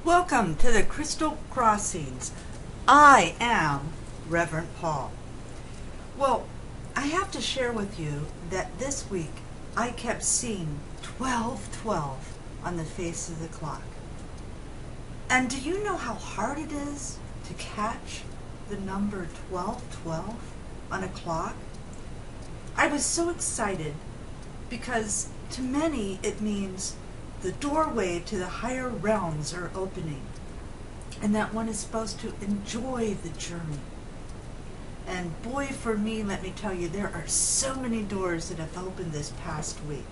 Welcome to the Crystal Crossings. I am Reverend Paul. Well, I have to share with you that this week I kept seeing 1212 on the face of the clock. And do you know how hard it is to catch the number 1212 on a clock? I was so excited because to many it means the doorway to the higher realms are opening, and that one is supposed to enjoy the journey. And boy, for me, let me tell you, there are so many doors that have opened this past week.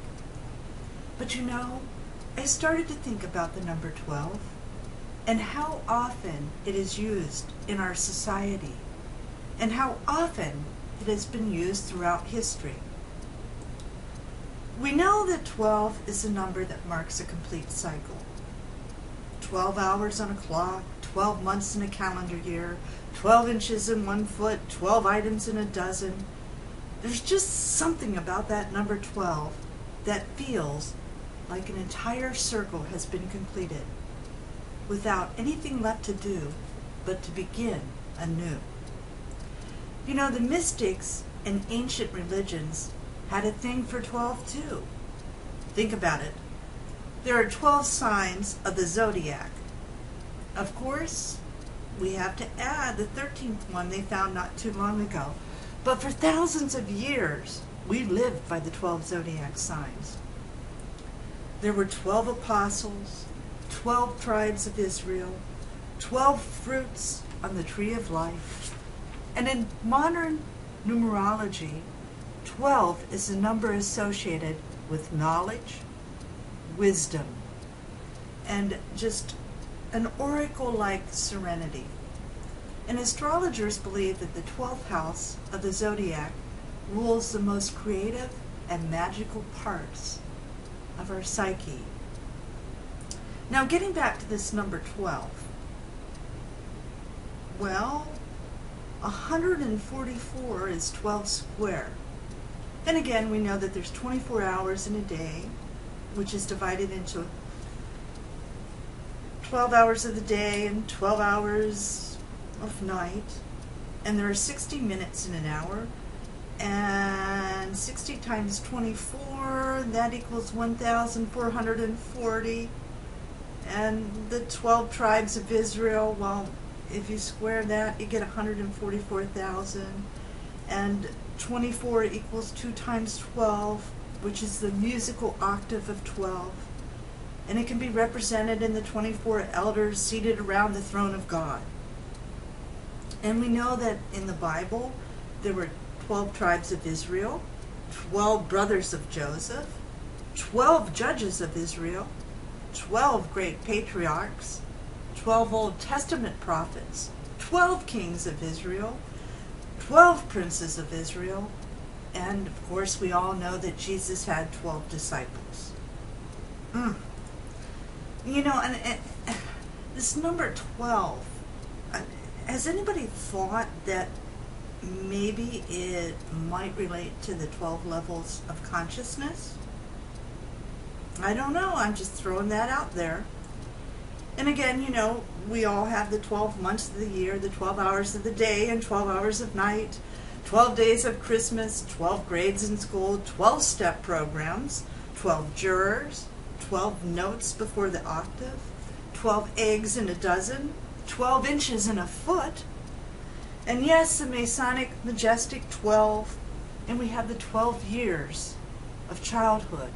But you know, I started to think about the number 12 and how often it is used in our society and how often it has been used throughout history. We know that 12 is a number that marks a complete cycle. 12 hours on a clock, 12 months in a calendar year, 12 inches in 1 foot, 12 items in a dozen. There's just something about that number 12 that feels like an entire circle has been completed without anything left to do but to begin anew. You know, the mystics in ancient religions had a thing for 12 too. Think about it. There are 12 signs of the zodiac. Of course, we have to add the 13th one they found not too long ago. But for thousands of years, we lived by the 12 zodiac signs. There were 12 apostles, 12 tribes of Israel, 12 fruits on the tree of life. And in modern numerology, 12 is a number associated with knowledge, wisdom, and just an oracle-like serenity. And astrologers believe that the 12th house of the zodiac rules the most creative and magical parts of our psyche. Now, getting back to this number 12, well, 144 is 12 square. And again, we know that there's 24 hours in a day, which is divided into 12 hours of the day and 12 hours of night. And there are 60 minutes in an hour. And 60 times 24, that equals 1,440. And the 12 tribes of Israel, well, if you square that, you get 144,000. And 24 equals 2 times 12, which is the musical octave of 12. And it can be represented in the 24 elders seated around the throne of God. And we know that in the Bible, there were 12 tribes of Israel, 12 brothers of Joseph, 12 judges of Israel, 12 great patriarchs, 12 Old Testament prophets, 12 kings of Israel, 12 princes of Israel, and of course we all know that Jesus had 12 disciples. You know, and this number 12, has anybody thought that maybe it might relate to the 12 levels of consciousness? I don't know, I'm just throwing that out there. And again, you know, we all have the 12 months of the year, the 12 hours of the day and 12 hours of night, 12 days of Christmas, 12 grades in school, 12 step programs, 12 jurors, 12 notes before the octave, 12 eggs in a dozen, 12 inches in a foot, and yes, the Masonic majestic 12, and we have the 12 years of childhood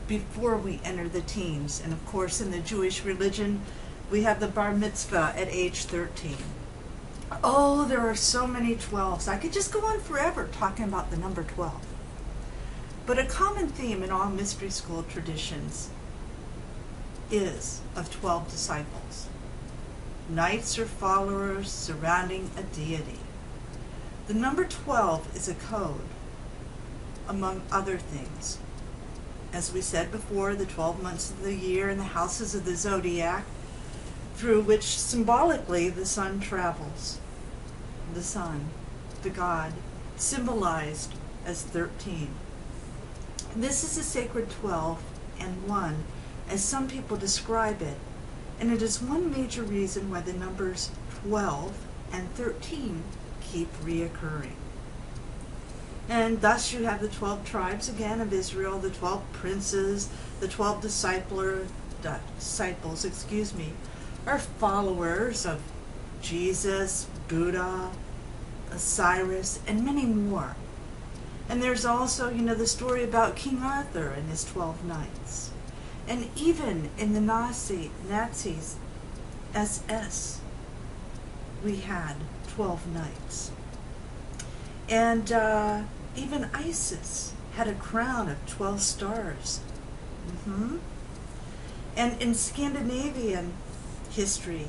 before we enter the teens. And of course, in the Jewish religion, we have the bar mitzvah at age 13. Oh, there are so many 12s. I could just go on forever talking about the number 12. But a common theme in all mystery school traditions is of 12 disciples, knights or followers surrounding a deity. The number 12 is a code, among other things. As we said before, the 12 months of the year and the houses of the zodiac, through which symbolically the sun travels. The sun, the god, symbolized as 13. This is a sacred 12 and 1, as some people describe it, And it is one major reason why the numbers 12 and 13 keep reoccurring. And thus you have the 12 tribes again of Israel, the 12 princes, the 12 disciples, are followers of Jesus, Buddha, Osiris, and many more. And there's also, the story about King Arthur and his 12 knights. And even in the Nazis' SS, we had 12 knights. And even ISIS had a crown of 12 stars. And in Scandinavian history,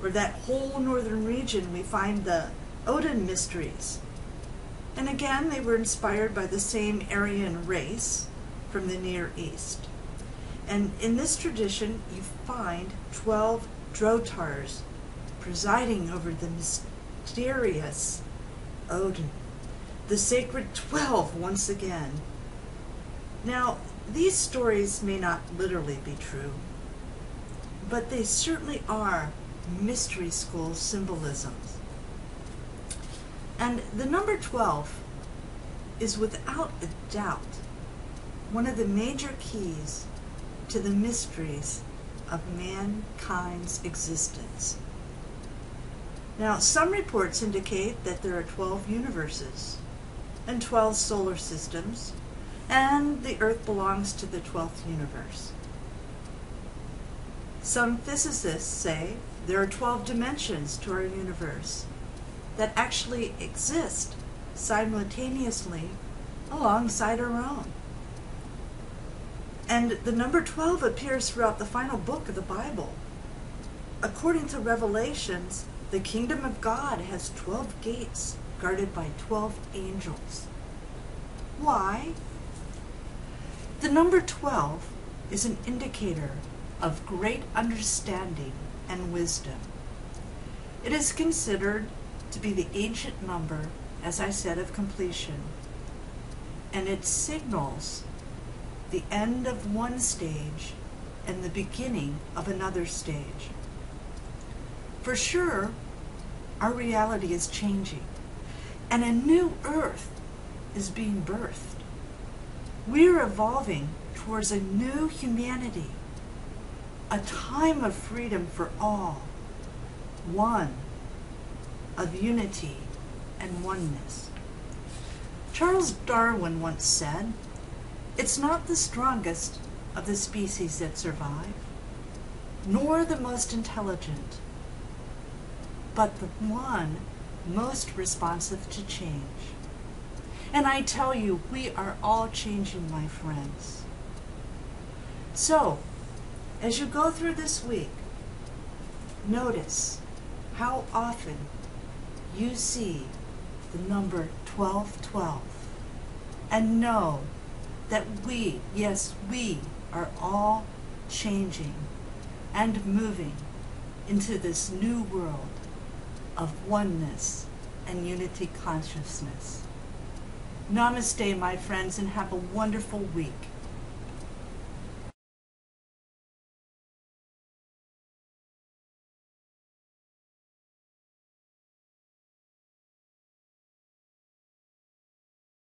or that whole northern region, we find the Odin mysteries. And again, they were inspired by the same Aryan race from the Near East. And in this tradition, you find 12 Drotars presiding over the mysterious Odin, the sacred 12 once again. Now, these stories may not literally be true, but they certainly are mystery school symbolisms. And the number 12 is without a doubt one of the major keys to the mysteries of mankind's existence. Now, some reports indicate that there are 12 universes and 12 solar systems, and the Earth belongs to the 12th universe. Some physicists say there are 12 dimensions to our universe that actually exist simultaneously alongside our own. And the number 12 appears throughout the final book of the Bible. According to Revelations, the kingdom of God has 12 gates guarded by 12 angels. Why? The number 12 is an indicator of great understanding and wisdom. It is considered to be the ancient number, as I said, of completion, and it signals the end of one stage and the beginning of another stage. For sure, our reality is changing, and a new earth is being birthed. We're evolving towards a new humanity, a time of freedom for all, one of unity and oneness. Charles Darwin once said, "It's not the strongest of the species that survive, nor the most intelligent, but the one most responsive to change." And I tell you, we are all changing, my friends. So, as you go through this week, notice how often you see the number 1212, and know that we, yes, we are all changing and moving into this new world of oneness and unity consciousness. Namaste, my friends, and have a wonderful week.